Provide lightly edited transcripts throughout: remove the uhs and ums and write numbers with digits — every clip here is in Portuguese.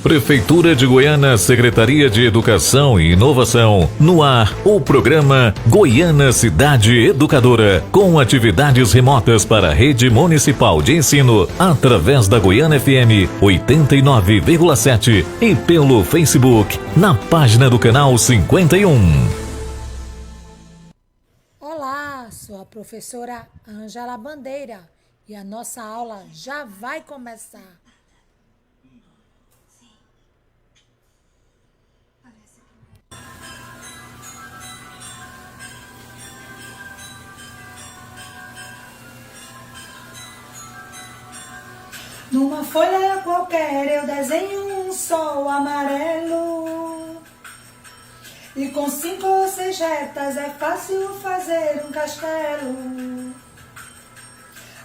Prefeitura de Goiânia, Secretaria de Educação e Inovação. No ar, o programa Goiânia Cidade Educadora, com atividades remotas para a rede municipal de ensino, através da Goiânia FM 89,7 e pelo Facebook, na página do canal 51. Olá, sou a professora Ângela Bandeira e a nossa aula já vai começar. Numa folha qualquer eu desenho um sol amarelo. E com 5 ou 6 retas é fácil fazer um castelo.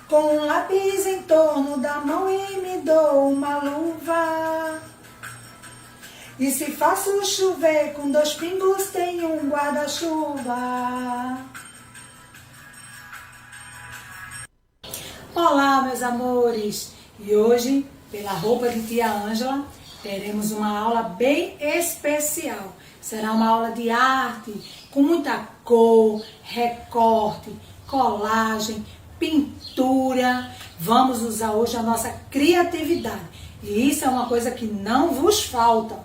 Com um lápis em torno da mão e me dou uma luva. E se faço chover com 2 pingos tem um guarda-chuva. Olá, meus amores! E hoje, pela roupa de tia Ângela, teremos uma aula bem especial. Será uma aula de arte, com muita cor, recorte, colagem, pintura. Vamos usar hoje a nossa criatividade. E isso é uma coisa que não vos falta.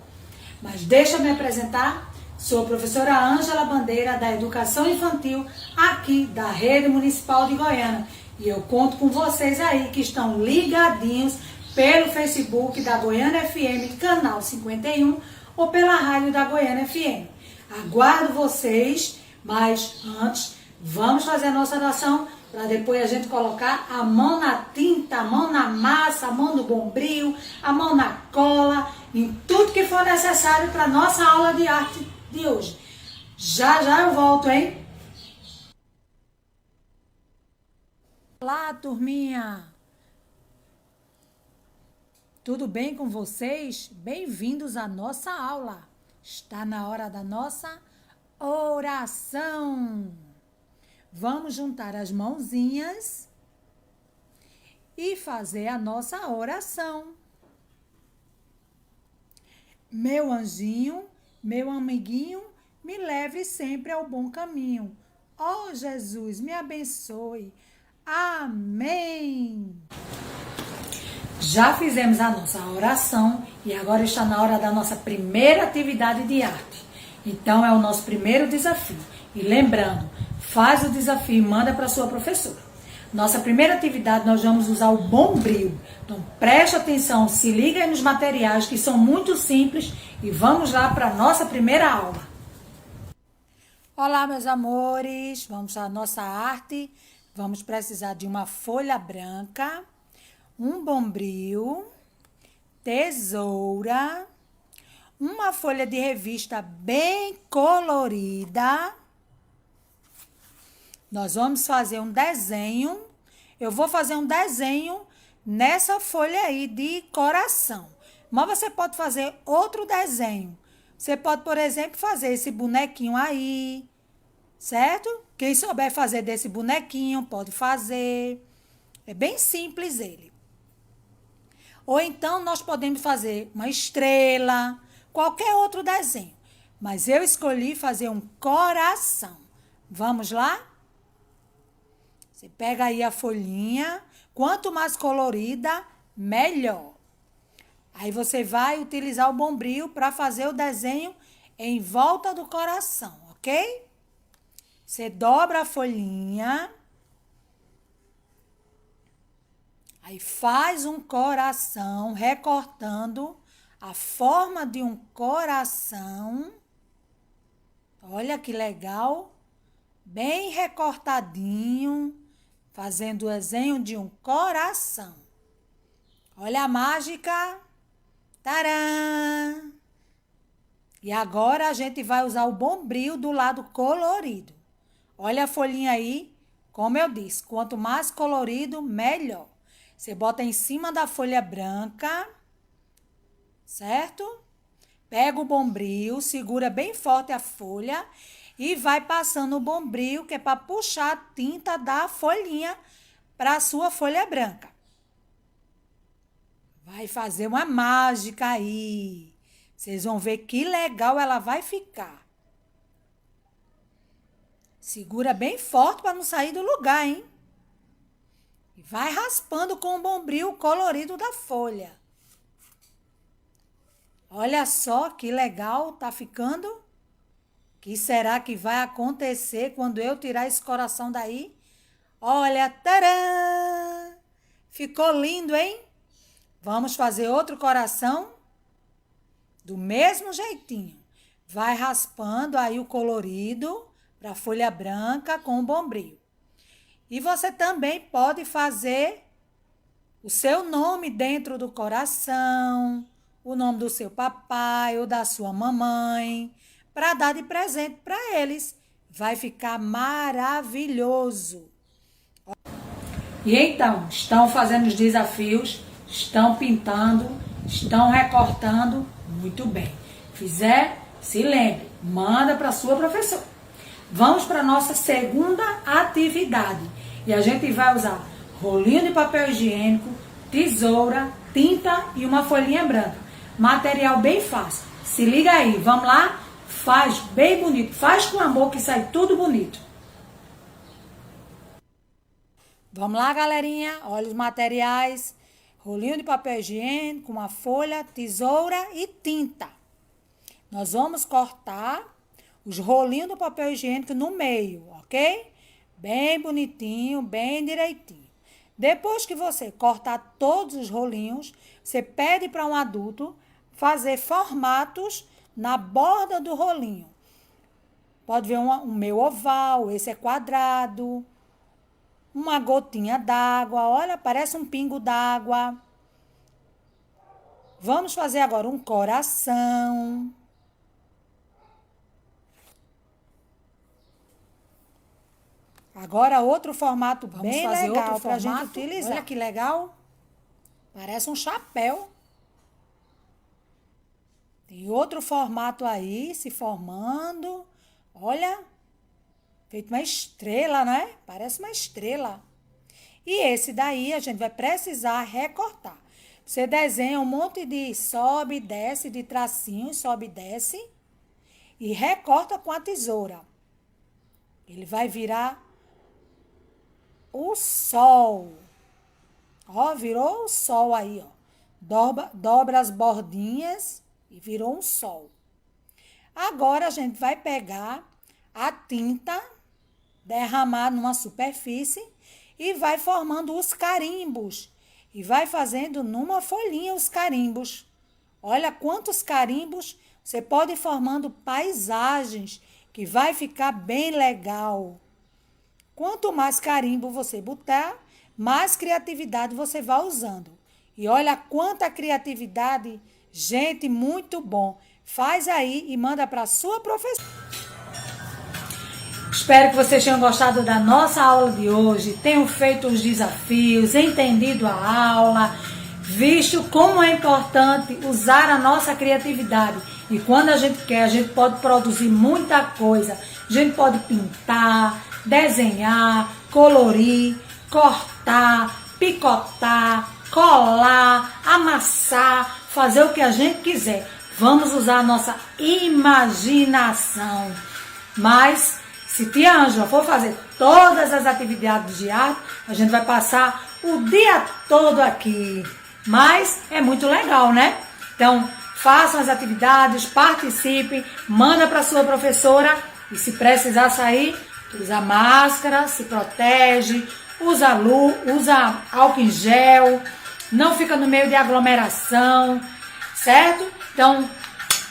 Mas deixa eu me apresentar. Sou a professora Ângela Bandeira, da Educação Infantil, aqui da Rede Municipal de Goiânia. E eu conto com vocês aí que estão ligadinhos pelo Facebook da Goiânia FM, canal 51, ou pela rádio da Goiânia FM. Aguardo vocês, mas antes vamos fazer a nossa oração para depois a gente colocar a mão na tinta, a mão na massa, a mão no bombril, a mão na cola, em tudo que for necessário para a nossa aula de arte de hoje. Já eu volto, hein? Olá, turminha! Tudo bem com vocês? Bem-vindos à nossa aula. Está na hora da nossa oração. Vamos juntar as mãozinhas e fazer a nossa oração. Meu anjinho, meu amiguinho, me leve sempre ao bom caminho. Ó Jesus, me abençoe. Amém! Já fizemos a nossa oração e agora está na hora da nossa primeira atividade de arte. Então é o nosso primeiro desafio. E lembrando, faz o desafio e manda para a sua professora. Nossa primeira atividade nós vamos usar o bombril. Então preste atenção, se liga aí nos materiais que são muito simples e vamos lá para a nossa primeira aula. Olá, meus amores, vamos à nossa arte. Vamos precisar de uma folha branca, um bombril, tesoura, uma folha de revista bem colorida. Nós vamos fazer um desenho. Eu vou fazer um desenho nessa folha aí de coração. Mas você pode fazer outro desenho. Você pode, por exemplo, fazer esse bonequinho aí, certo? Quem souber fazer desse bonequinho, pode fazer. É bem simples ele. Ou então, nós podemos fazer uma estrela, qualquer outro desenho. Mas eu escolhi fazer um coração. Vamos lá? Você pega aí a folhinha. Quanto mais colorida, melhor. Aí você vai utilizar o bombril para fazer o desenho em volta do coração, ok? Você dobra a folhinha, aí faz um coração, recortando a forma de um coração. Olha que legal, bem recortadinho, fazendo o desenho de um coração. Olha a mágica, tcharam! E agora a gente vai usar o bombril do lado colorido. Olha a folhinha aí, como eu disse, quanto mais colorido, melhor. Você bota em cima da folha branca, certo? Pega o bombril, segura bem forte a folha e vai passando o bombril, que é para puxar a tinta da folhinha para a sua folha branca. vai fazer uma mágica aí. Vocês vão ver que legal ela vai ficar. Segura bem forte para não sair do lugar, hein? E vai raspando com o bombril colorido da folha. Olha só que legal tá ficando. O que será que vai acontecer quando eu tirar esse coração daí? Olha, tcharam! Ficou lindo, hein? Vamos fazer outro coração do mesmo jeitinho. Vai raspando aí o colorido para a folha branca com o bombril. E você também pode fazer o seu nome dentro do coração, o nome do seu papai ou da sua mamãe, para dar de presente para eles. Vai ficar maravilhoso. E então, estão fazendo os desafios, estão pintando, estão recortando, muito bem. Fizer, se lembre, manda para sua professora. Vamos para a nossa segunda atividade. E a gente vai usar rolinho de papel higiênico, tesoura, tinta e uma folhinha branca. Material bem fácil. Se liga aí, vamos lá? Faz bem bonito, faz com amor que sai tudo bonito. Vamos lá, galerinha? Olha os materiais. Rolinho de papel higiênico, uma folha, tesoura e tinta. Nós vamos cortar os rolinhos do papel higiênico no meio, ok? Bem bonitinho, bem direitinho. Depois que você cortar todos os rolinhos, você pede para um adulto fazer formatos na borda do rolinho. Pode ver um meu oval, esse é quadrado. Uma gotinha d'água, olha, parece um pingo d'água. Vamos fazer agora um coração. Agora outro formato bem legal para a gente utilizar. Olha que legal. Parece um chapéu. Tem outro formato aí se formando. Olha. Feito uma estrela, né? Parece uma estrela. E esse daí a gente vai precisar recortar. Você desenha um monte de sobe e desce, de tracinho, sobe e desce. E recorta com a tesoura. Ele vai virar o sol. Ó, virou o sol aí, ó. Dobra as bordinhas e virou um sol. Agora a gente vai pegar a tinta, derramar numa superfície e vai formando os carimbos. E vai fazendo numa folhinha os carimbos. Olha quantos carimbos. Você pode ir formando paisagens que vai ficar bem legal. Quanto mais carimbo você botar, mais criatividade você vai usando. E olha quanta criatividade. Gente, muito bom. Faz aí e manda para sua professora. Espero que vocês tenham gostado da nossa aula de hoje, tenham feito os desafios, entendido a aula, visto como é importante usar a nossa criatividade. E quando a gente quer, a gente pode produzir muita coisa. A gente pode pintar, desenhar, colorir, cortar, picotar, colar, amassar, fazer o que a gente quiser. Vamos usar a nossa imaginação. Mas se tia Ângela for fazer todas as atividades de arte, a gente vai passar o dia todo aqui. Mas é muito legal, né? Então, façam as atividades, participem, manda para sua professora e se precisar sair, usa máscara, se protege, usa álcool em gel, não fica no meio de aglomeração, certo? Então,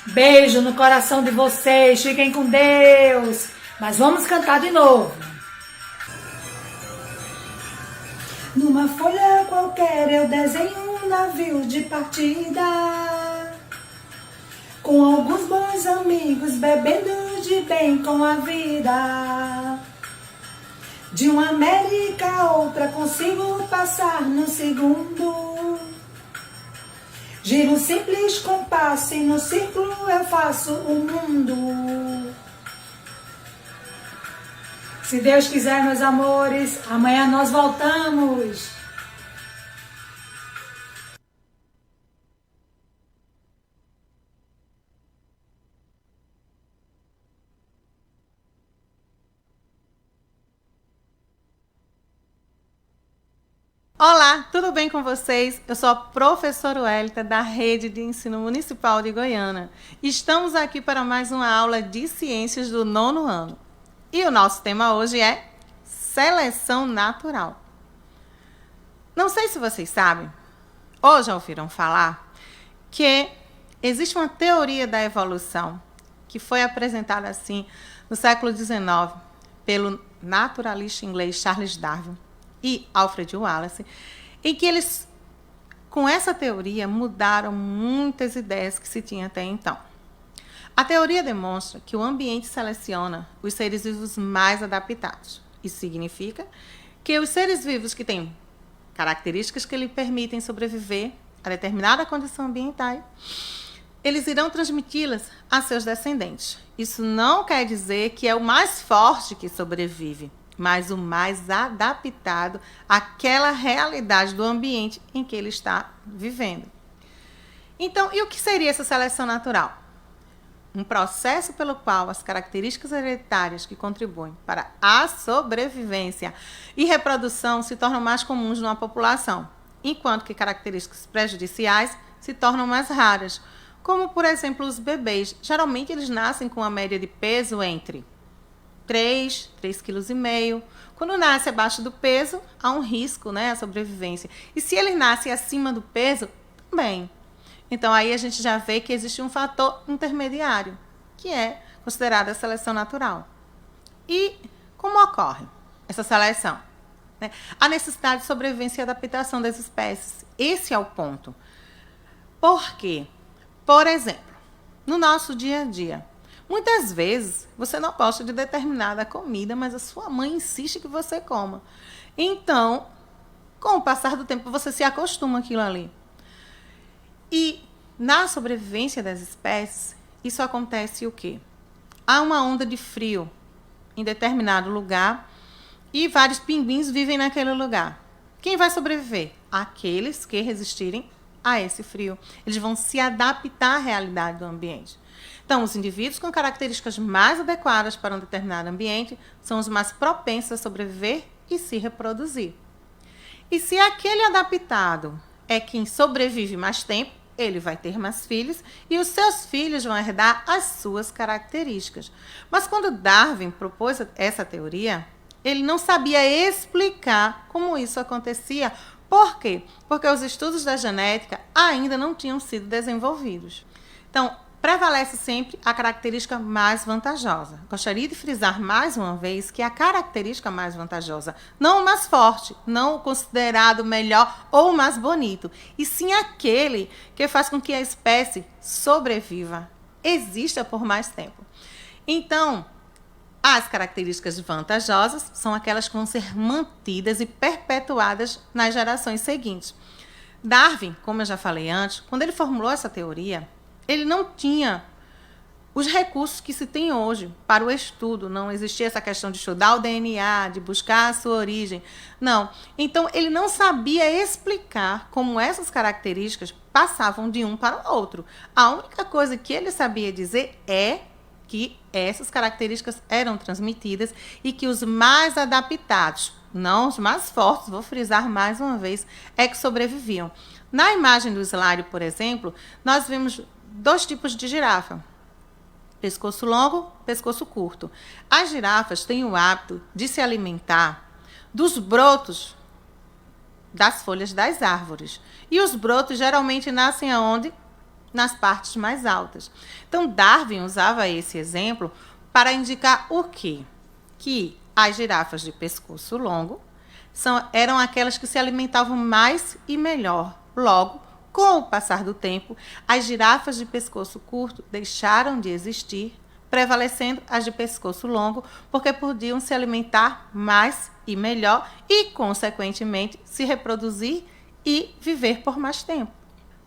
beijo no coração de vocês, fiquem com Deus. Mas vamos cantar de novo. Numa folha qualquer eu desenho um navio de partida, com alguns bons amigos bebendo de bem com a vida. De uma América a outra consigo passar no segundo. Giro um simples compasso e no círculo eu faço o mundo. Se Deus quiser, meus amores, amanhã nós voltamos. Olá, tudo bem com vocês? Eu sou a professora Wélita da Rede de Ensino Municipal de Goiânia. Estamos aqui para mais uma aula de ciências do 9º ano. E o nosso tema hoje é seleção natural. Não sei se vocês sabem, ou já ouviram falar, que existe uma teoria da evolução que foi apresentada assim no século XIX pelo naturalista inglês Charles Darwin e Alfred Wallace, em que eles, com essa teoria, mudaram muitas ideias que se tinha até então. A teoria demonstra que o ambiente seleciona os seres vivos mais adaptados. Isso significa que os seres vivos que têm características que lhe permitem sobreviver a determinada condição ambiental, eles irão transmiti-las a seus descendentes. Isso não quer dizer que é o mais forte que sobrevive, mas o mais adaptado àquela realidade do ambiente em que ele está vivendo. Então, e o que seria essa seleção natural? Um processo pelo qual as características hereditárias que contribuem para a sobrevivência e reprodução se tornam mais comuns numa população, enquanto que características prejudiciais se tornam mais raras, como, por exemplo, os bebês. Geralmente, eles nascem com uma média de peso entre 3,5 kg. Quando nasce abaixo do peso, há um risco, à sobrevivência. E se ele nasce acima do peso, também. Então, aí a gente já vê que existe um fator intermediário, que é considerado a seleção natural. E como ocorre essa seleção? A necessidade de sobrevivência e adaptação das espécies. Esse é o ponto. Por quê? Por exemplo, no nosso dia a dia, muitas vezes você não gosta de determinada comida, mas a sua mãe insiste que você coma. Então, com o passar do tempo, você se acostuma àquilo ali. E na sobrevivência das espécies, isso acontece o quê? Há uma onda de frio em determinado lugar e vários pinguins vivem naquele lugar. Quem vai sobreviver? Aqueles que resistirem a esse frio. Eles vão se adaptar à realidade do ambiente. Então, os indivíduos com características mais adequadas para um determinado ambiente são os mais propensos a sobreviver e se reproduzir. E se aquele adaptado é quem sobrevive mais tempo, ele vai ter mais filhos e os seus filhos vão herdar as suas características. Mas quando Darwin propôs essa teoria, ele não sabia explicar como isso acontecia. Por quê? Porque os estudos da genética ainda não tinham sido desenvolvidos. Então, prevalece sempre a característica mais vantajosa. Gostaria de frisar mais uma vez que a característica mais vantajosa, não o mais forte, não o considerado melhor ou o mais bonito, e sim aquele que faz com que a espécie sobreviva, exista por mais tempo. Então, as características vantajosas são aquelas que vão ser mantidas e perpetuadas nas gerações seguintes. Darwin, como eu já falei antes, quando ele formulou essa teoria, ele não tinha os recursos que se tem hoje para o estudo. Não existia essa questão de estudar o DNA, de buscar a sua origem. Não. Então, ele não sabia explicar como essas características passavam de um para o outro. A única coisa que ele sabia dizer é que essas características eram transmitidas e que os mais adaptados, não os mais fortes, vou frisar mais uma vez, é que sobreviviam. Na imagem do slide, por exemplo, nós vemos 2 tipos de girafa: pescoço longo, pescoço curto. As girafas têm o hábito de se alimentar dos brotos das folhas das árvores. E os brotos geralmente nascem aonde? Nas partes mais altas. Então, Darwin usava esse exemplo para indicar o quê? Que as girafas de pescoço longo eram aquelas que se alimentavam mais e melhor. Logo, com o passar do tempo, as girafas de pescoço curto deixaram de existir, prevalecendo as de pescoço longo, porque podiam se alimentar mais e melhor e, consequentemente, se reproduzir e viver por mais tempo.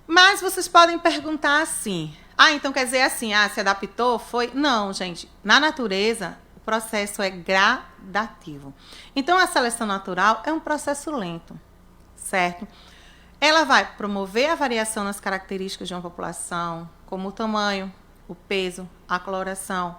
Mas vocês podem perguntar assim: então quer dizer assim, se adaptou, foi? Não, gente. Na natureza, o processo é gradativo. Então, a seleção natural é um processo lento, certo? Ela vai promover a variação nas características de uma população, como o tamanho, o peso, a coloração.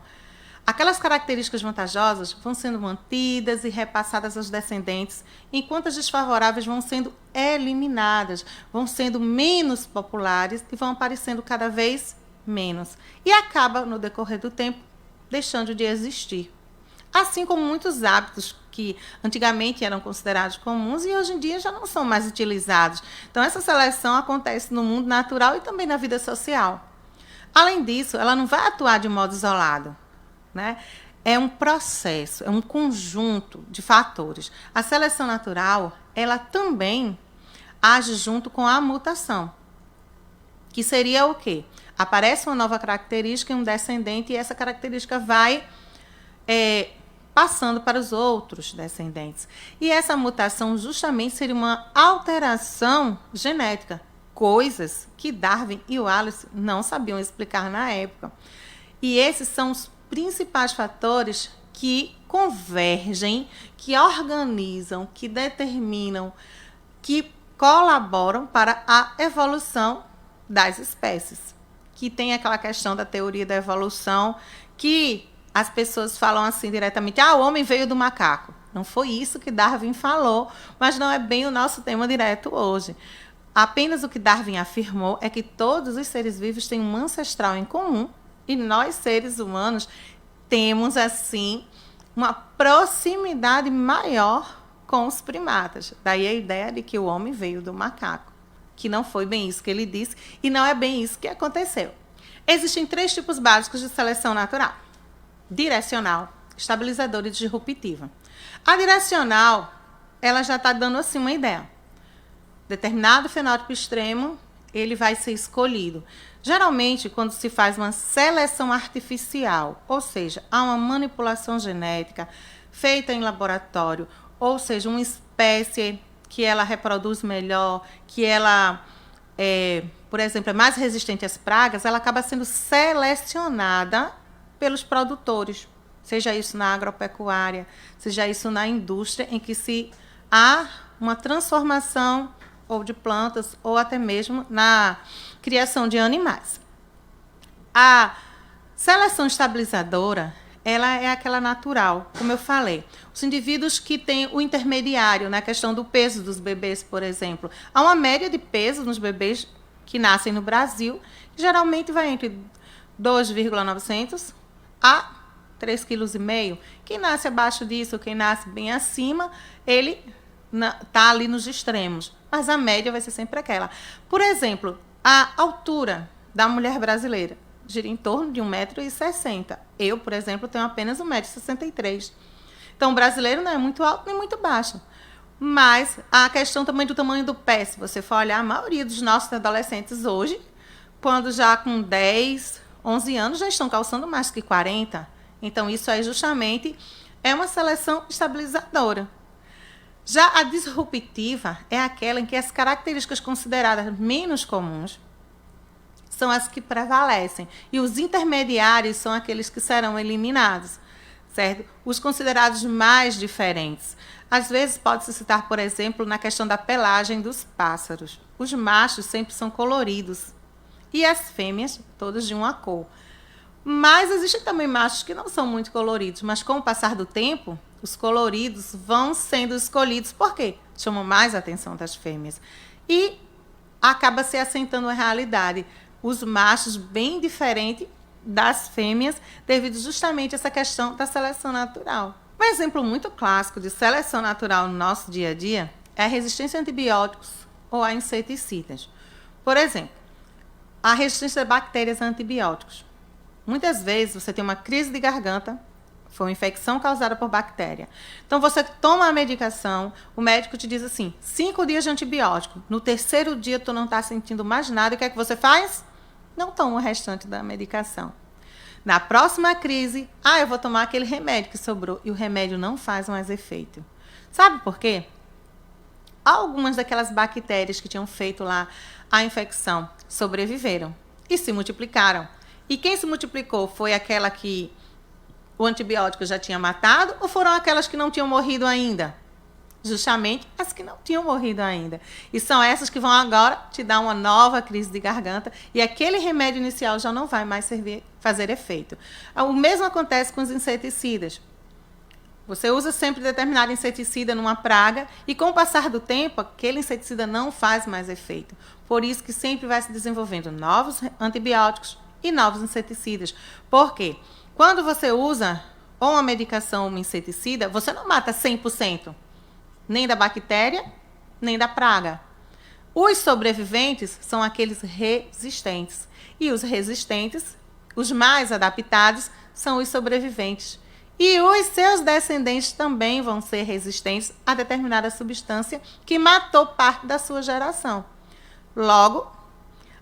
Aquelas características vantajosas vão sendo mantidas e repassadas aos descendentes, enquanto as desfavoráveis vão sendo eliminadas, vão sendo menos populares e vão aparecendo cada vez menos. E acaba, no decorrer do tempo, deixando de existir. Assim como muitos hábitos que antigamente eram considerados comuns e hoje em dia já não são mais utilizados. Então, essa seleção acontece no mundo natural e também na vida social. Além disso, ela não vai atuar de modo isolado, né? É um processo, é um conjunto de fatores. A seleção natural, ela também age junto com a mutação, que seria o quê? Aparece uma nova característica em um descendente e essa característica vai passando para os outros descendentes. E essa mutação justamente seria uma alteração genética, coisas que Darwin e Wallace não sabiam explicar na época. E esses são os principais fatores que convergem, que organizam, que determinam, que colaboram para a evolução das espécies. Que tem aquela questão da teoria da evolução, que as pessoas falam assim diretamente, o homem veio do macaco. Não foi isso que Darwin falou, mas não é bem o nosso tema direto hoje. Apenas o que Darwin afirmou é que todos os seres vivos têm um ancestral em comum e nós, seres humanos, temos, assim, uma proximidade maior com os primatas. Daí a ideia de que o homem veio do macaco, que não foi bem isso que ele disse e não é bem isso que aconteceu. Existem 3 tipos básicos de seleção natural: direcional, estabilizadora e disruptiva. A direcional, ela já está dando assim uma ideia. Determinado fenótipo extremo, ele vai ser escolhido. Geralmente, quando se faz uma seleção artificial, ou seja, há uma manipulação genética feita em laboratório, ou seja, uma espécie que ela reproduz melhor, que ela, por exemplo, é mais resistente às pragas, ela acaba sendo selecionada pelos produtores, seja isso na agropecuária, seja isso na indústria, em que há uma transformação ou de plantas, ou até mesmo na criação de animais. A seleção estabilizadora, ela é aquela natural, como eu falei. Os indivíduos que têm o intermediário na questão do peso dos bebês, por exemplo. Há uma média de peso nos bebês que nascem no Brasil, que geralmente vai entre 2,900 a 3,5 kg. Quem nasce abaixo disso, quem nasce bem acima, ele está ali nos extremos. Mas a média vai ser sempre aquela. Por exemplo, a altura da mulher brasileira gira em torno de 1,60 m. Eu, por exemplo, tenho apenas 1,63 m. Então, o brasileiro não é muito alto nem muito baixo. Mas a questão também do tamanho do pé, se você for olhar, a maioria dos nossos adolescentes hoje, quando já com 10, 11 anos, já estão calçando mais que 40. Então, isso aí justamente é uma seleção estabilizadora. Já a disruptiva é aquela em que as características consideradas menos comuns são as que prevalecem. E os intermediários são aqueles que serão eliminados, certo? Os considerados mais diferentes. Às vezes pode-se citar, por exemplo, na questão da pelagem dos pássaros. Os machos sempre são coloridos e as fêmeas todas de uma cor. Mas existem também machos que não são muito coloridos, mas com o passar do tempo, os coloridos vão sendo escolhidos. Por quê? Chamam mais a atenção das fêmeas. E acaba se assentando a realidade. Os machos bem diferentes das fêmeas, devido justamente a essa questão da seleção natural. Um exemplo muito clássico de seleção natural no nosso dia a dia é a resistência a antibióticos ou a inseticidas. Por exemplo, a resistência de bactérias a antibióticos. Muitas vezes você tem uma crise de garganta, foi uma infecção causada por bactéria. Então, você toma a medicação, o médico te diz assim, 5 dias de antibiótico. No 3º dia, tu não está sentindo mais nada. E o que é que você faz? Não toma o restante da medicação. Na próxima crise, eu vou tomar aquele remédio que sobrou. E o remédio não faz mais efeito. Sabe por quê? Algumas daquelas bactérias que tinham feito lá a infecção sobreviveram e se multiplicaram. E quem se multiplicou foi aquela que o antibiótico já tinha matado ou foram aquelas que não tinham morrido ainda? justamente as que não tinham morrido ainda. E são essas que vão agora te dar uma nova crise de garganta e aquele remédio inicial já não vai mais fazer efeito. O mesmo acontece com os inseticidas. Você usa sempre determinado inseticida numa praga e com o passar do tempo, aquele inseticida não faz mais efeito. Por isso que sempre vai se desenvolvendo novos antibióticos e novos inseticidas. Por quê? Quando você usa ou uma medicação ou um inseticida, você não mata 100%, nem da bactéria, nem da praga. Os sobreviventes são aqueles resistentes. E os resistentes, os mais adaptados, são os sobreviventes. E os seus descendentes também vão ser resistentes a determinada substância que matou parte da sua geração. Logo,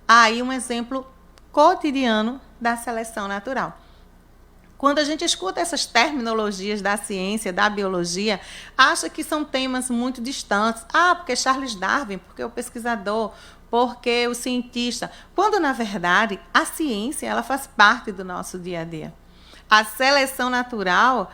há aí um exemplo cotidiano da seleção natural. Quando a gente escuta essas terminologias da ciência, da biologia, acha que são temas muito distantes. Porque Charles Darwin, porque o pesquisador, porque o cientista. Quando, na verdade, a ciência ela faz parte do nosso dia a dia. A seleção natural,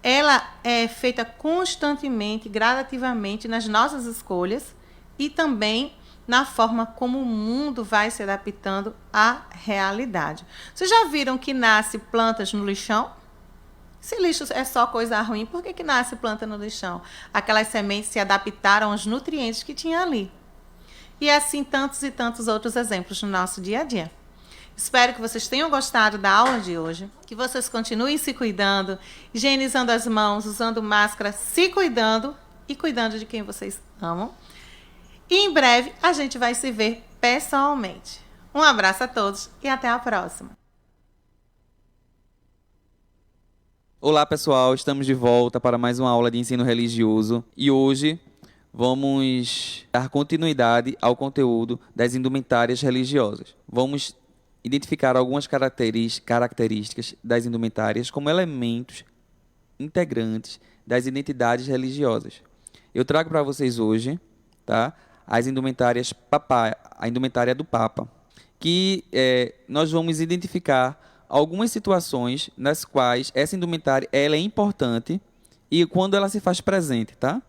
ela é feita constantemente, gradativamente nas nossas escolhas e também na forma como o mundo vai se adaptando à realidade. Vocês já viram que nasce plantas no lixão? Se lixo é só coisa ruim, por que nasce planta no lixão? Aquelas sementes se adaptaram aos nutrientes que tinha ali. E assim tantos e tantos outros exemplos no nosso dia a dia. Espero que vocês tenham gostado da aula de hoje, que vocês continuem se cuidando, higienizando as mãos, usando máscara, se cuidando e cuidando de quem vocês amam. E em breve a gente vai se ver pessoalmente. Um abraço a todos e até a próxima. Olá pessoal, estamos de volta para mais uma aula de ensino religioso e hoje vamos dar continuidade ao conteúdo das indumentárias religiosas. Vamos identificar algumas características das indumentárias como elementos integrantes das identidades religiosas. Eu trago para vocês hoje, tá, as indumentárias a indumentária do Papa, que nós vamos identificar algumas situações nas quais essa indumentária ela é importante e quando ela se faz presente, tá?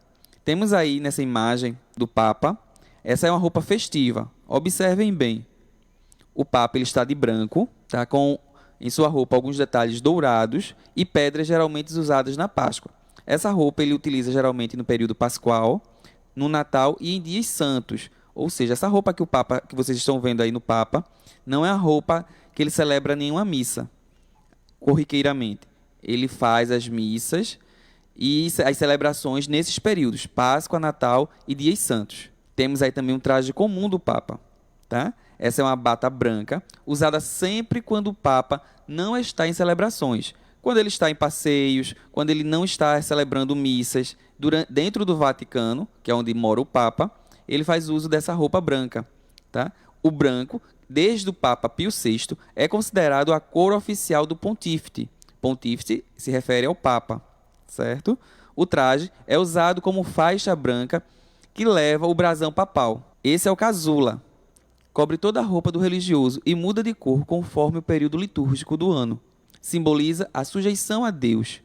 Temos aí nessa imagem do Papa, essa é uma roupa festiva. Observem bem. O Papa ele está de branco, tá? Com em sua roupa alguns detalhes dourados e pedras geralmente usadas na Páscoa. Essa roupa ele utiliza geralmente no período pascual, no Natal e em dias santos. Ou seja, essa roupa que o Papa, que vocês estão vendo aí no Papa, não é a roupa que ele celebra nenhuma missa, corriqueiramente. Ele faz as missas e as celebrações nesses períodos, Páscoa, Natal e dias santos. Temos aí também um traje comum do Papa, tá? Essa é uma bata branca, usada sempre quando o Papa não está em celebrações. Quando ele está em passeios, quando ele não está celebrando missas, dentro do Vaticano, que é onde mora o Papa, ele faz uso dessa roupa branca, tá? O branco, desde o Papa Pio VI, é considerado a cor oficial do pontífice. Pontífice se refere ao Papa, certo? O traje é usado como faixa branca que leva o brasão papal. Esse é o casula. Cobre toda a roupa do religioso e muda de cor conforme o período litúrgico do ano. Simboliza a sujeição a Deus,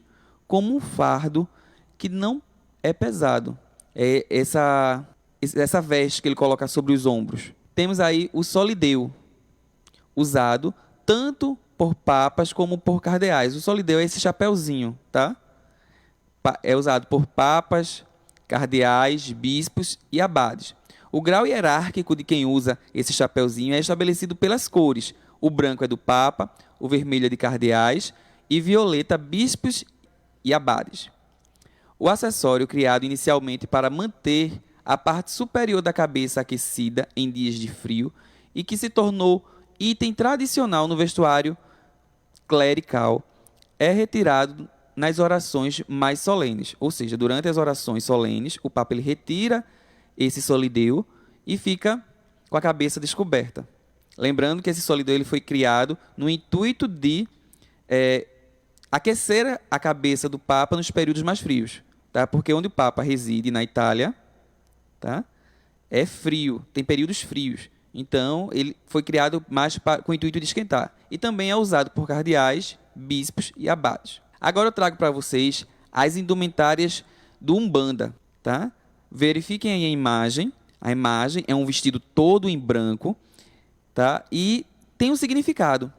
como um fardo que não é pesado. É essa veste que ele coloca sobre os ombros. Temos aí o solideu, usado tanto por papas como por cardeais. O solideu é esse chapéuzinho, tá? É usado por papas, cardeais, bispos e abades. O grau hierárquico de quem usa esse chapéuzinho é estabelecido pelas cores. O branco é do Papa, o vermelho é de cardeais e violeta, bispos e abades. O acessório, criado inicialmente para manter a parte superior da cabeça aquecida em dias de frio e que se tornou item tradicional no vestuário clerical, é retirado nas orações mais solenes. Ou seja, durante as orações solenes, o Papa ele retira esse solideu e fica com a cabeça descoberta. Lembrando que esse solideu ele foi criado no intuito de aquecer a cabeça do Papa nos períodos mais frios, tá? Porque onde o Papa reside, na Itália, tá? É frio, tem períodos frios. Então, ele foi criado mais com o intuito de esquentar. E também é usado por cardeais, bispos e abades. Agora eu trago para vocês as indumentárias do Umbanda. tá? Verifiquem aí a imagem. A imagem é um vestido todo em branco, tá? E tem um significado.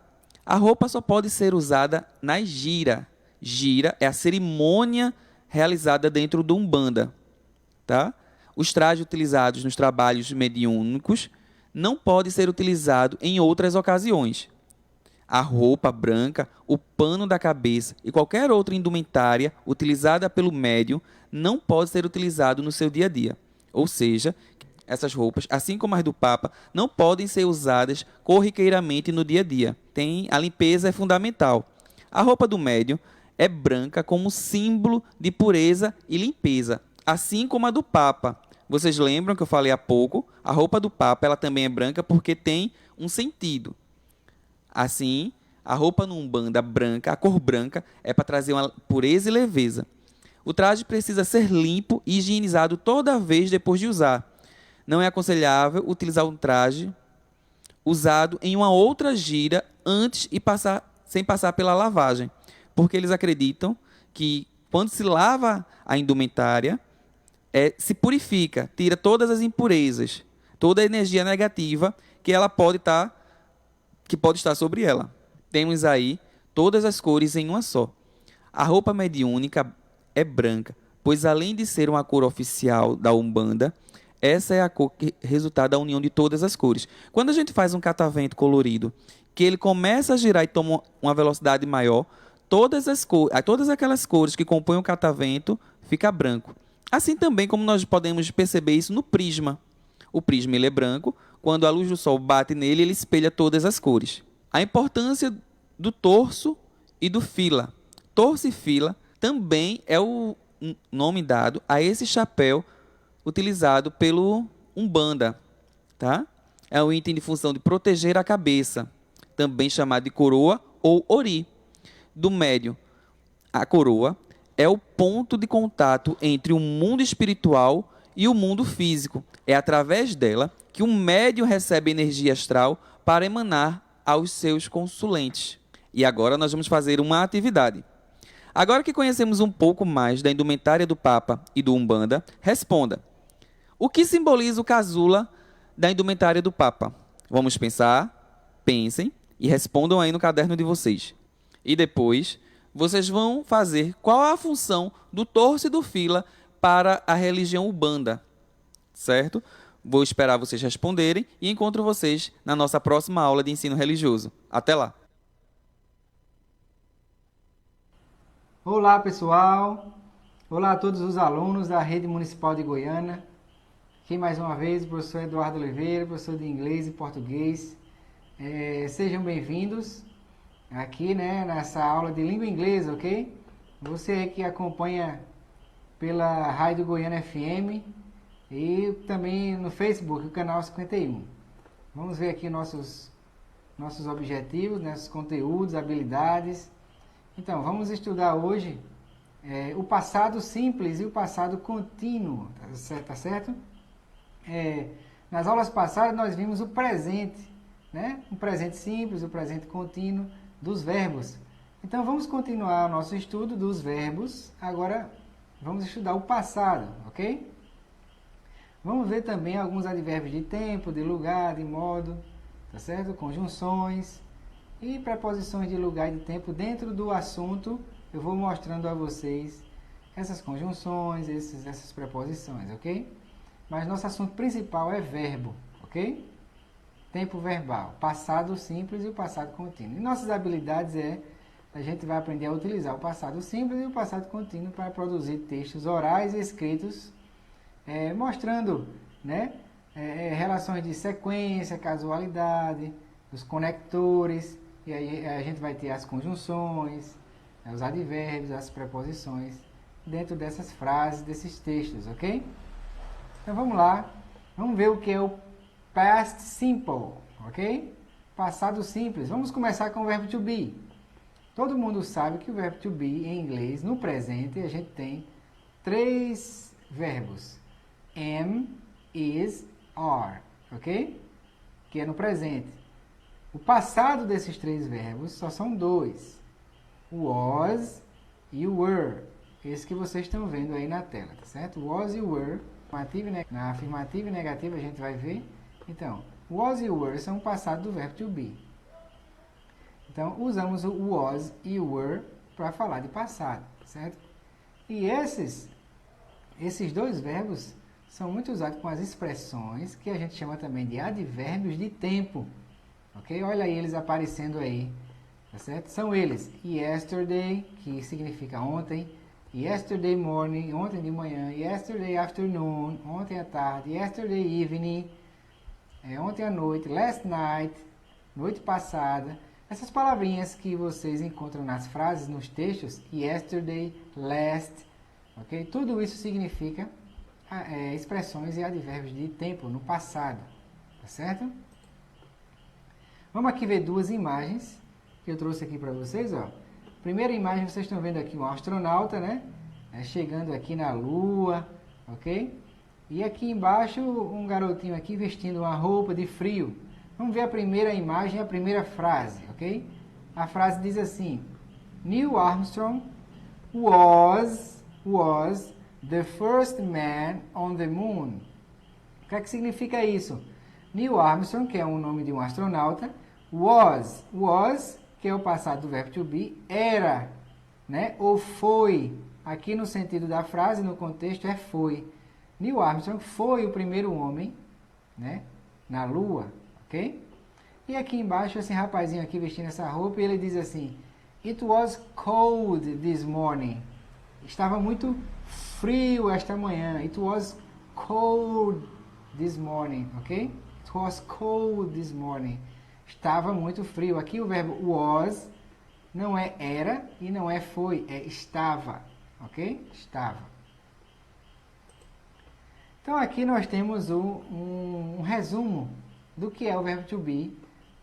A roupa só pode ser usada na gira. Gira é a cerimônia realizada dentro do Umbanda, tá? Os trajes utilizados nos trabalhos mediúnicos não podem ser utilizados em outras ocasiões. A roupa branca, o pano da cabeça e qualquer outra indumentária utilizada pelo médium não pode ser utilizado no seu dia a dia. Ou seja, essas roupas, assim como as do Papa, não podem ser usadas corriqueiramente no dia a dia. A limpeza é fundamental. A roupa do médium é branca como símbolo de pureza e limpeza, assim como a do Papa. Vocês lembram que eu falei há pouco? A roupa do Papa ela também é branca porque tem um sentido. Assim, a roupa no Umbanda branca, a cor branca, é para trazer uma pureza e leveza. O traje precisa ser limpo e higienizado toda vez depois de usar. Não é aconselhável utilizar um traje usado em uma outra gira antes e sem passar pela lavagem, porque eles acreditam que quando se lava a indumentária, se purifica, tira todas as impurezas, toda a energia negativa que ela pode estar sobre ela. Temos aí todas as cores em uma só. A roupa mediúnica é branca, pois além de ser uma cor oficial da Umbanda, essa é a cor que resulta da união de todas as cores. Quando a gente faz um catavento colorido, que ele começa a girar e toma uma velocidade maior, todas aquelas cores que compõem o catavento fica branco. Assim também como nós podemos perceber isso no prisma. O prisma ele é branco, quando a luz do sol bate nele, ele espelha todas as cores. A importância do torso e do fila. Torso e fila também é o nome dado a esse chapéu utilizado pelo Umbanda, tá? É um item de função de proteger a cabeça, também chamado de coroa ou ori. Do médium, a coroa é o ponto de contato entre o mundo espiritual e o mundo físico. É através dela que o médium recebe energia astral para emanar aos seus consulentes. E agora nós vamos fazer uma atividade. Agora que conhecemos um pouco mais da indumentária do Papa e do Umbanda, responda. O que simboliza o casula da indumentária do Papa? Vamos pensar, pensem e respondam aí no caderno de vocês. E depois, vocês vão fazer qual a função do torso e do fila para a religião Umbanda, certo? Vou esperar vocês responderem e encontro vocês na nossa próxima aula de ensino religioso. Até lá! Olá, pessoal! Olá a todos os alunos da Rede Municipal de Goiânia. Aqui mais uma vez o professor Eduardo Oliveira, professor de inglês e português. Sejam bem-vindos aqui, nessa aula de língua inglesa, ok? Você que acompanha pela Rádio Goiânia FM e também no Facebook, o canal 51. Vamos ver aqui nossos objetivos, nossos conteúdos, habilidades. Então, vamos estudar hoje o passado simples e o passado contínuo, tá certo? Nas aulas passadas nós vimos o presente, o presente simples, o presente contínuo dos verbos. Então, vamos continuar o nosso estudo dos verbos. Agora, vamos estudar o passado, ok? Vamos ver também alguns advérbios de tempo, de lugar, de modo, tá certo? Conjunções e preposições de lugar e de tempo. Dentro do assunto, eu vou mostrando a vocês essas conjunções, essas preposições, ok? Mas nosso assunto principal é verbo, ok? Tempo verbal, passado simples e o passado contínuo. E nossas habilidades a gente vai aprender a utilizar o passado simples e o passado contínuo para produzir textos orais e escritos, mostrando relações de sequência, casualidade, os conectores, e aí a gente vai ter as conjunções, os advérbios, as preposições, dentro dessas frases, desses textos, ok? Então vamos lá, vamos ver o que é o past simple, ok? Passado simples. Vamos começar com o verbo to be. Todo mundo sabe que o verbo to be em inglês, no presente, a gente tem 3 verbos. Am, is, are, ok? Que é no presente. O passado desses 3 verbos só são 2. O was e o were. esse que vocês estão vendo aí na tela, tá certo? Was e were, na afirmativa e negativa a gente vai ver. Então, was e were são o passado do verbo to be. Então, usamos o was e o were para falar de passado, certo? E esses dois verbos são muito usados com as expressões que a gente chama também de advérbios de tempo, ok? Olha aí eles aparecendo aí, tá certo? São eles, yesterday, que significa ontem, yesterday morning, ontem de manhã, yesterday afternoon, ontem à tarde, yesterday evening, ontem à noite, last night, noite passada. Essas palavrinhas que vocês encontram nas frases, nos textos, yesterday, last, ok? Tudo isso significa expressões e advérbios de tempo, no passado, tá certo? Vamos aqui ver duas imagens que eu trouxe aqui para vocês, ó. Primeira imagem, vocês estão vendo aqui um astronauta, né? Chegando aqui na Lua, ok? E aqui embaixo, um garotinho aqui vestindo uma roupa de frio. Vamos ver a primeira imagem, a primeira frase, ok? A frase diz assim: Neil Armstrong was the first man on the moon. O que é que significa isso? Neil Armstrong, que é o nome de um astronauta, was, que é o passado do verbo to be, era, né? Ou foi. Aqui no sentido da frase, no contexto, é foi. Neil Armstrong foi o primeiro homem, né? Na Lua, ok? E aqui embaixo, esse rapazinho aqui vestindo essa roupa, ele diz assim: It was cold this morning. Estava muito frio esta manhã. It was cold this morning, ok? It was cold this morning. Estava muito frio. Aqui o verbo was não é era e não é foi, é estava, ok? Estava. Então aqui nós temos um resumo do que é o verbo to be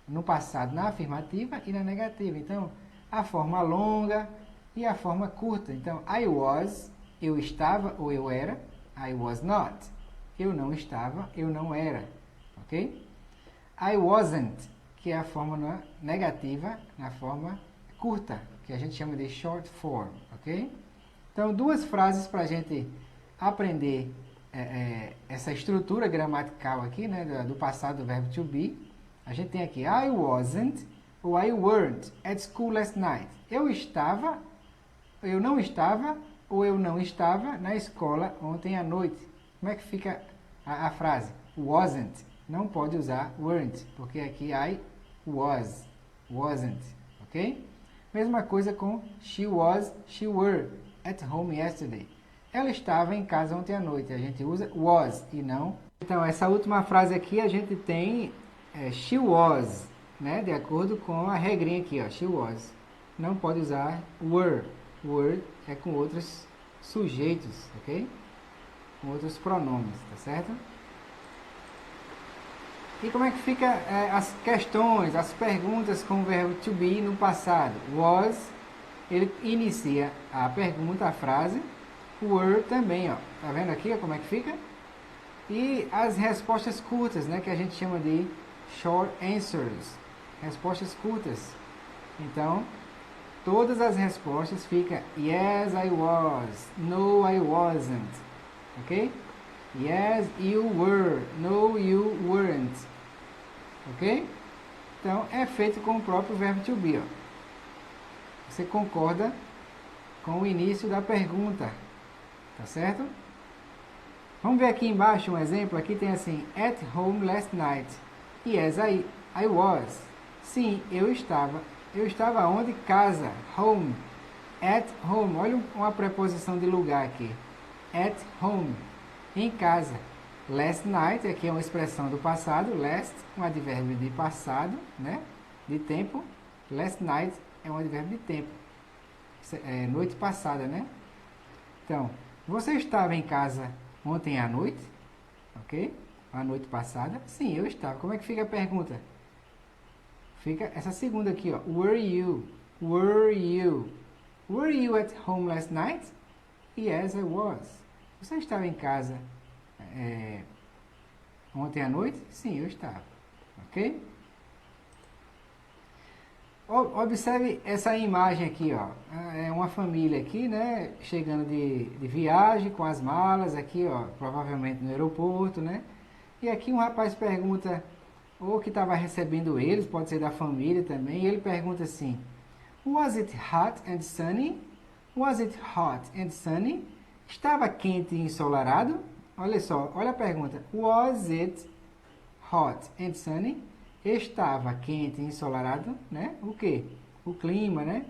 no passado, na afirmativa e na negativa. Então, a forma longa e a forma curta. Então, I was, eu estava ou eu era. I was not, eu não estava, eu não era. Ok? I wasn't, que é a forma negativa, na forma curta, que a gente chama de short form. Ok? Então, duas frases para a gente aprender essa estrutura gramatical aqui, né, do passado do verbo to be. A gente tem aqui I wasn't ou I weren't at school last night. Eu não estava ou eu não estava na escola ontem à noite. Como é que fica a frase? Wasn't. Não pode usar weren't, porque aqui I wasn't, ok? Mesma coisa com she were at home yesterday. Ela estava em casa ontem à noite. A gente usa was e não. Então, essa última frase aqui a gente tem she was, né? De acordo com a regrinha aqui, ó. She was. Não pode usar were. Were é com outros sujeitos, ok? Com outros pronomes, tá certo? E como é que fica as questões, as perguntas com o verbo to be no passado? Was, ele inicia a pergunta, a frase. Were também, ó. Tá vendo aqui ó, como é que fica? E as respostas curtas, né? Que a gente chama de short answers. Respostas curtas. Então, todas as respostas ficam yes, I was. No, I wasn't. Ok? Yes, you were. No, you weren't. Ok? Então, é feito com o próprio verbo to be, ó. Você concorda com o início da pergunta. Tá certo? Vamos ver aqui embaixo um exemplo. Aqui tem assim: at home last night. Yes, I was. Sim, eu estava. Eu estava onde? Casa. Home. At home. Olha uma preposição de lugar aqui. At home. Em casa. Last night, aqui é uma expressão do passado. Last, um advérbio de passado, né? De tempo. Last night é um advérbio de tempo. É noite passada, né? Então, você estava em casa ontem à noite? Ok? A noite passada? Sim, eu estava. Como é que fica a pergunta? Fica essa segunda aqui, ó. Were you? Were you? Were you at home last night? Yes, I was. Você estava em casa ontem à noite? Sim, eu estava. Ok? Observe essa imagem aqui, ó. É uma família aqui, né? Chegando de viagem com as malas aqui, ó. Provavelmente no aeroporto, né? E aqui um rapaz pergunta, ou que estava recebendo eles, pode ser da família também, e ele pergunta assim: Was it hot and sunny? Was it hot and sunny? Estava quente e ensolarado? Olha só, olha a pergunta. Was it hot and sunny? Estava quente e ensolarado, né? O quê? O clima, né?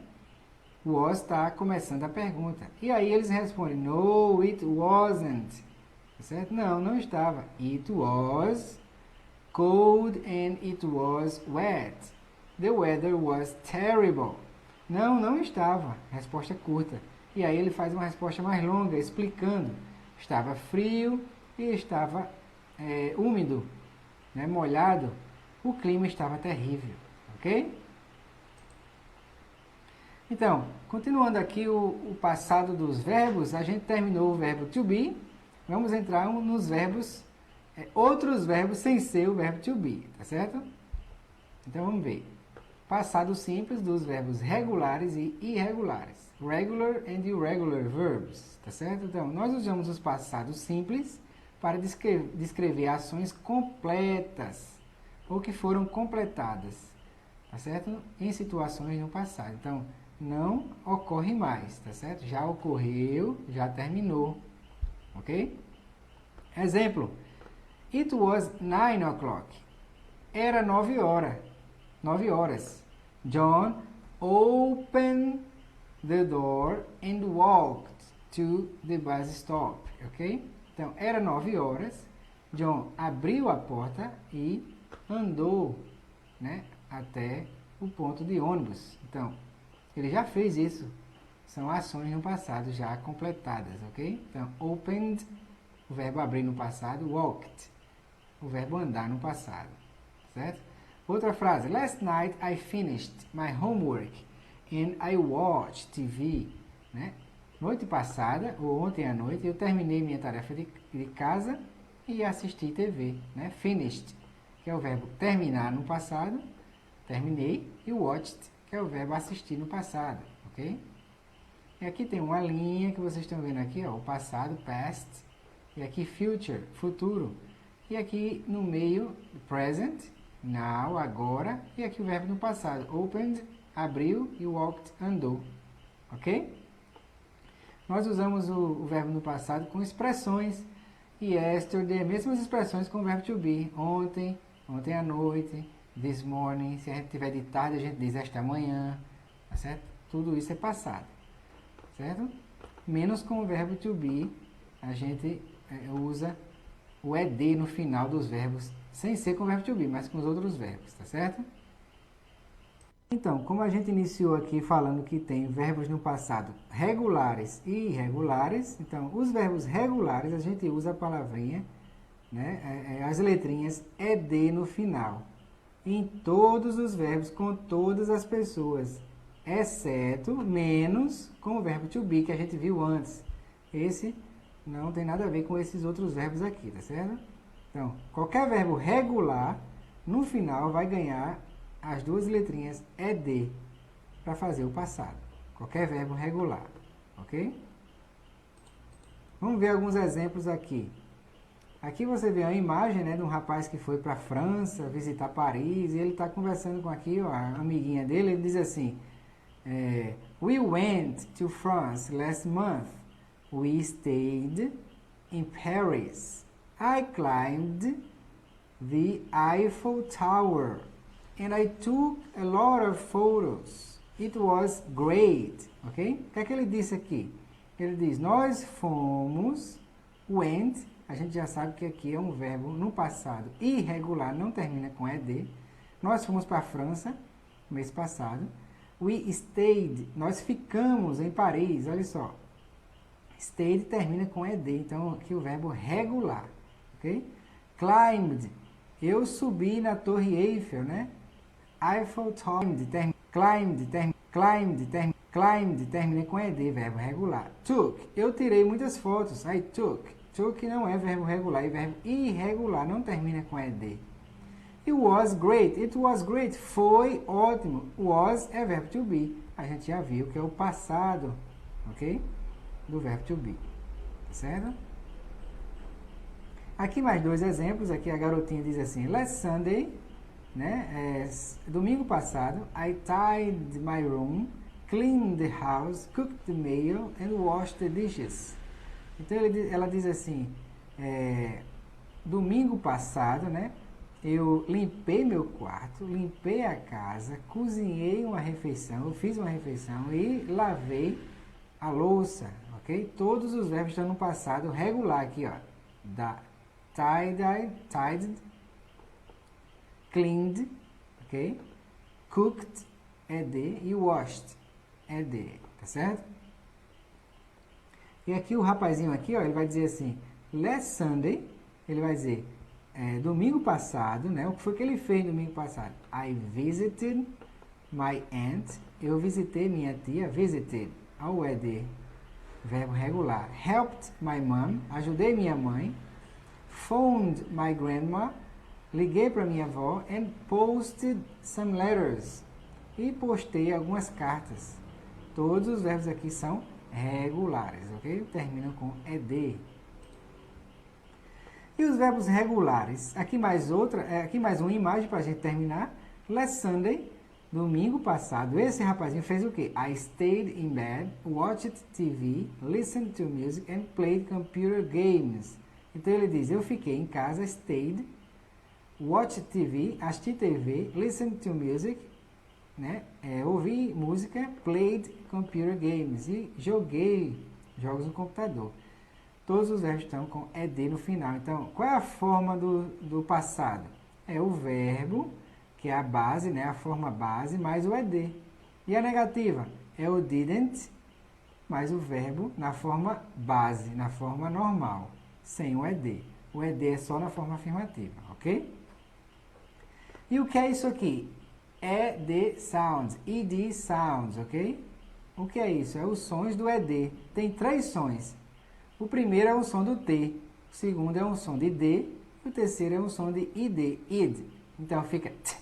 O was está começando a pergunta. E aí eles respondem: No, it wasn't. Certo? Não, não estava. It was cold and it was wet. The weather was terrible. Não, não estava. Resposta curta. E aí ele faz uma resposta mais longa, explicando. Estava frio e estava úmido, né? Molhado. O clima estava terrível, ok? Então, continuando aqui o passado dos verbos, a gente terminou o verbo to be. Vamos entrar nos verbos, outros verbos sem ser o verbo to be, tá certo? Então vamos ver. Passado simples dos verbos regulares e irregulares. Regular and irregular verbs, tá certo? Então, nós usamos os passados simples para descrever ações completas ou que foram completadas, tá certo? Em situações no passado. Então, não ocorre mais, tá certo? Já ocorreu, já terminou, ok? Exemplo: It was 9 o'clock. Era 9 horas. 9 horas. John opened the door and walked to the bus stop, ok? Então, era 9 horas. John abriu a porta e andou, né, até o ponto de ônibus. Então, ele já fez isso. São ações no passado já completadas, ok? Então, opened, o verbo abrir no passado. Walked, o verbo andar no passado, certo? Outra frase: Last night I finished my homework and I watched TV, né? Noite passada, ou ontem à noite, eu terminei minha tarefa de casa e assisti TV, né? Finished, que é o verbo terminar no passado, terminei, e watched, que é o verbo assistir no passado, ok? E aqui tem uma linha que vocês estão vendo aqui, ó, o passado, past, e aqui future, futuro, e aqui no meio, present, now, agora, e aqui o verbo no passado, opened, abriu, e walked, andou, ok? Nós usamos o verbo no passado com expressões, yesterday, mesmas expressões com o verbo to be, ontem, ontem à noite, this morning. Se a gente tiver de tarde, a gente diz esta manhã, tá certo? Tudo isso é passado, certo? Menos com o verbo to be, a gente usa o ed no final dos verbos, sem ser com o verbo to be, mas com os outros verbos, tá certo? Então, como a gente iniciou aqui falando que tem verbos no passado regulares e irregulares, então, os verbos regulares, a gente usa a palavrinha, né, as letrinhas ed no final, em todos os verbos, com todas as pessoas, exceto, menos, com o verbo to be, que a gente viu antes. Esse não tem nada a ver com esses outros verbos aqui, tá certo? Então, qualquer verbo regular, no final, vai ganhar as duas letrinhas ed para fazer o passado. Qualquer verbo regular, ok? Vamos ver alguns exemplos aqui. Aqui você vê a imagem, né, de um rapaz que foi para a França visitar Paris, e ele está conversando com aqui, ó, a amiguinha dele. Ele diz assim: We went to France last month. We stayed in Paris. I climbed the Eiffel Tower and I took a lot of photos. It was great, ok? O que é que ele disse aqui? Ele diz: nós fomos, went, a gente já sabe que aqui é um verbo no passado irregular, não termina com ed. Nós fomos para a França mês passado. We stayed, nós ficamos em Paris, olha só. Stayed termina com ed, então aqui o verbo regular, ok? Climbed, eu subi na Torre Eiffel, né? Eiffel Tower, climbed termina com ed, verbo regular. Took, eu tirei muitas fotos. I took. Took não é verbo regular, é verbo irregular, não termina com ed. It was great. It was great. Foi ótimo. Was é verbo to be. A gente já viu que é o passado, ok? Do verbo to be. Tá certo? Aqui mais dois exemplos. Aqui a garotinha diz assim: Last Sunday, né? Domingo passado, I tidied my room, cleaned the house, cooked the meal and washed the dishes. Então ela diz assim: domingo passado, né? Eu limpei meu quarto, limpei a casa, cozinhei uma refeição, eu fiz uma refeição e lavei a louça, ok? Todos os verbos estão no passado regular aqui, ó. Tidied, cleaned, ok? Cooked, ED, e washed, ED, tá certo? E aqui o rapazinho aqui, ó, ele vai dizer assim, last Sunday, ele vai dizer, domingo passado, né? O que foi que ele fez domingo passado? I visited my aunt, eu visitei minha tia, visited, ao ED, verbo regular. Helped my mom, ajudei minha mãe. Phoned my grandma, liguei para minha avó. And posted some letters, e postei algumas cartas. Todos os verbos aqui são regulares, ok? Terminam com ED. E os verbos regulares? Aqui mais uma imagem para a gente terminar. Last Sunday, domingo passado, esse rapazinho fez o quê? I stayed in bed, watched TV, listened to music and played computer games. Então ele diz, eu fiquei em casa, stayed, watched TV, assisti TV, listened to music, né? Ouvi música, played computer games, e joguei jogos no computador. Todos os verbos estão com ED no final. Então, qual é a forma do passado? É o verbo, que é a base, né? A forma base, mais o ED. E a negativa? É o didn't, mais o verbo na forma base, na forma normal, sem o ED. O ED é só na forma afirmativa, ok? E o que é isso aqui? ED sounds, ED sounds, ok? O que é isso? É os sons do ED. Tem 3 sons. O primeiro é o som do T, o segundo é um som de D, e o terceiro é um som de ID, id. Então fica T,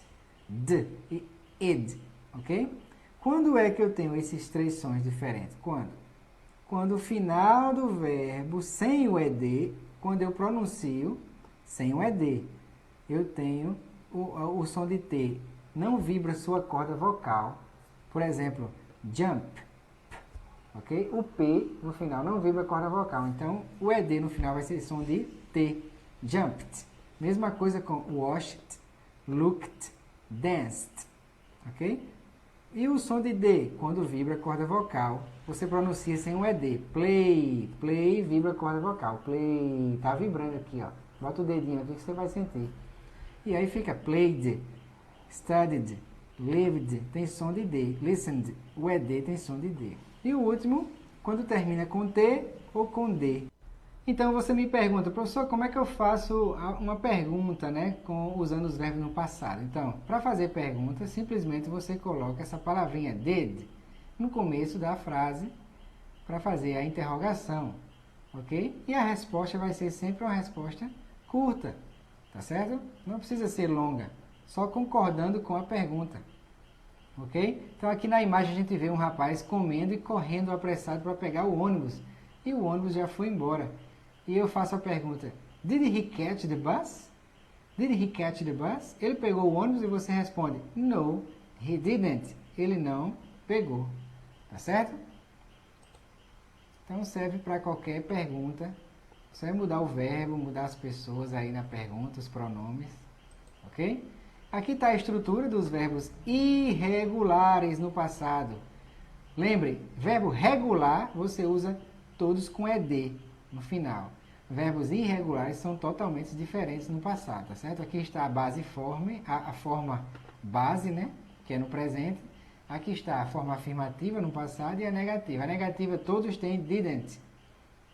D e id, ok? Quando é que eu tenho esses 3 sons diferentes? Quando? Quando o final do verbo sem o ED, quando eu pronuncio sem o ED, eu tenho o som de T, não vibra sua corda vocal. Por exemplo, jump. Ok? O P no final não vibra a corda vocal. Então, o ED no final vai ser som de T. Jumped. Mesma coisa com washed, looked, danced. Ok? E o som de D, quando vibra a corda vocal, você pronuncia sem o ED. Play. Play vibra a corda vocal. Play. Tá vibrando aqui, ó. Bota o dedinho aqui que você vai sentir. E aí fica played, studied, lived, tem som de D. Listened, o ED tem som de D. E o último, quando termina com T ou com D. Então você me pergunta, professor, como é que eu faço uma pergunta, né, usando os verbos no passado? Então, para fazer pergunta, simplesmente você coloca essa palavrinha did no começo da frase para fazer a interrogação, ok? E a resposta vai ser sempre uma resposta curta, tá certo? Não precisa ser longa, só concordando com a pergunta. Ok? Então aqui na imagem a gente vê um rapaz comendo e correndo apressado para pegar o ônibus. E o ônibus já foi embora. E eu faço a pergunta, did he catch the bus? Did he catch the bus? Ele pegou o ônibus e você responde, no, he didn't. Ele não pegou. Tá certo? Então serve para qualquer pergunta. Você vai mudar o verbo, mudar as pessoas aí na pergunta, os pronomes. Ok? Aqui está a estrutura dos verbos irregulares no passado. Lembre, verbo regular você usa todos com ED no final. Verbos irregulares são totalmente diferentes no passado, tá certo? Aqui está a base forma, a forma base, né, que é no presente. Aqui está a forma afirmativa no passado e a negativa. A negativa todos têm didn't,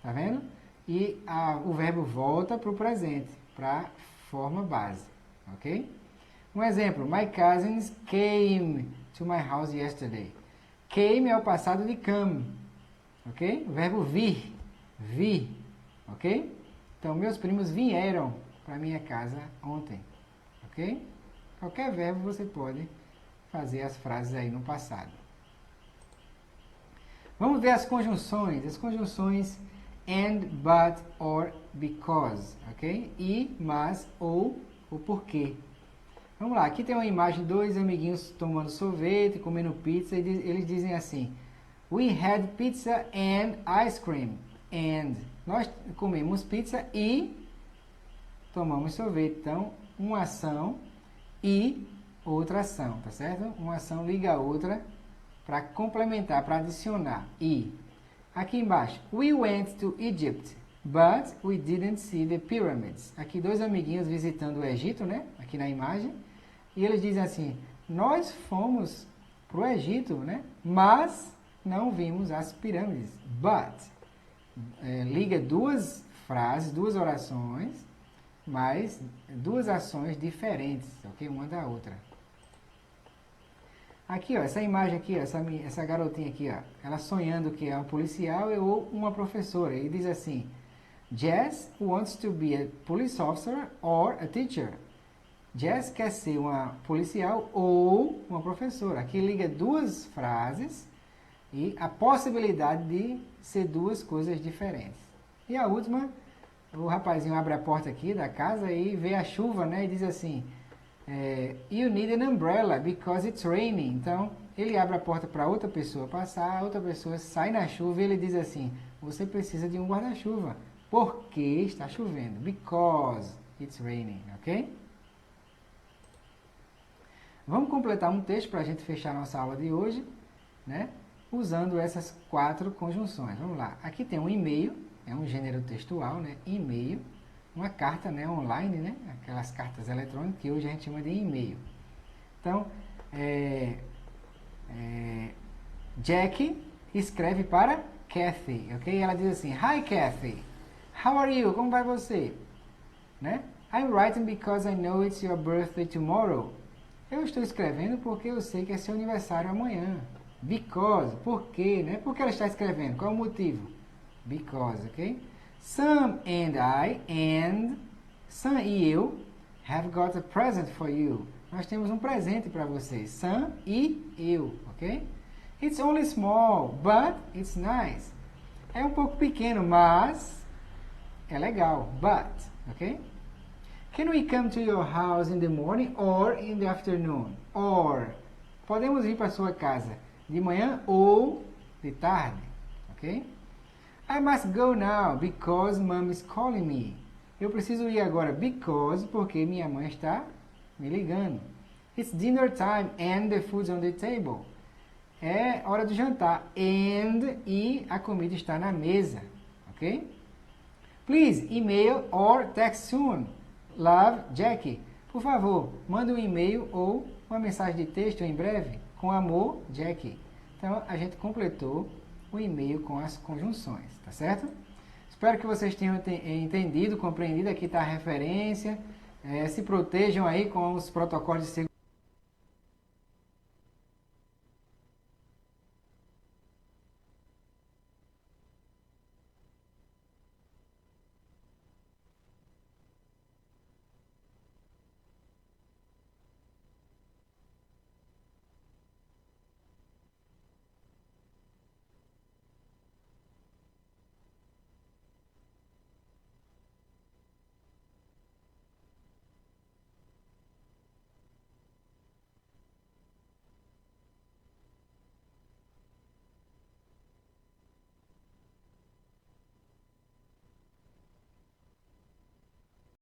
tá vendo? E o verbo volta para o presente, para a forma base, ok? Um exemplo, my cousins came to my house yesterday. Came é o passado de come, ok? O verbo vir, ok? Então, meus primos vieram para minha casa ontem, ok? Qualquer verbo você pode fazer as frases aí no passado. Vamos ver as conjunções. As conjunções and, but, or, because, ok? E, mas, ou, o porquê. Vamos lá, aqui tem uma imagem de dois amiguinhos tomando sorvete, comendo pizza, e eles dizem assim: We had pizza and ice cream. And, nós comemos pizza e tomamos sorvete. Então, uma ação e outra ação, tá certo? Uma ação liga a outra para complementar, para adicionar. E, aqui embaixo, We went to Egypt, but we didn't see the pyramids. Aqui dois amiguinhos visitando o Egito, né? Aqui na imagem. E eles dizem assim: nós fomos para o Egito, né? Mas não vimos as pirâmides. But liga duas frases, duas orações, mas duas ações diferentes, ok? Uma da outra. Aqui, ó, essa imagem aqui, ó, essa garotinha aqui, ó, ela sonhando que é um policial ou uma professora. E diz assim: Jess wants to be a police officer or a teacher. Jess quer ser uma policial ou uma professora. Aqui liga duas frases e a possibilidade de ser duas coisas diferentes. E a última, o rapazinho abre a porta aqui da casa e vê a chuva, né? E diz assim: You need an umbrella because it's raining. Então, ele abre a porta para outra pessoa passar, a outra pessoa sai na chuva e ele diz assim: você precisa de um guarda-chuva porque está chovendo. Because it's raining, ok? Vamos completar um texto para a gente fechar a nossa aula de hoje, né? Usando essas 4 conjunções. Vamos lá. Aqui tem um e-mail, é um gênero textual, né? E-mail. Uma carta, né, online, né? Aquelas cartas eletrônicas que hoje a gente chama de e-mail. Então, Jackie escreve para Kathy, ok? Ela diz assim: Hi Kathy, how are you? Como vai você? Né? I'm writing because I know it's your birthday tomorrow. Eu estou escrevendo porque eu sei que é seu aniversário amanhã. Because, por quê, né? Por que ela está escrevendo? Qual é o motivo? Because, ok? Sam and I, and Sam e eu, have got a present for you. Nós temos um presente para vocês. Sam e eu, ok? It's only small, but it's nice. É um pouco pequeno, mas é legal. But, ok? Can we come to your house in the morning or in the afternoon? Or, podemos ir para sua casa de manhã ou de tarde, ok? I must go now because mom is calling me. Eu preciso ir agora because, porque minha mãe está me ligando. It's dinner time and the food's on the table. É hora do jantar and e a comida está na mesa, ok? Please email or text soon. Love, Jackie. Por favor, manda um e-mail ou uma mensagem de texto em breve. Com amor, Jackie. Então, a gente completou o e-mail com as conjunções, tá certo? Espero que vocês tenham entendido, compreendido. Aqui está a referência. Se protejam aí com os protocolos de segurança.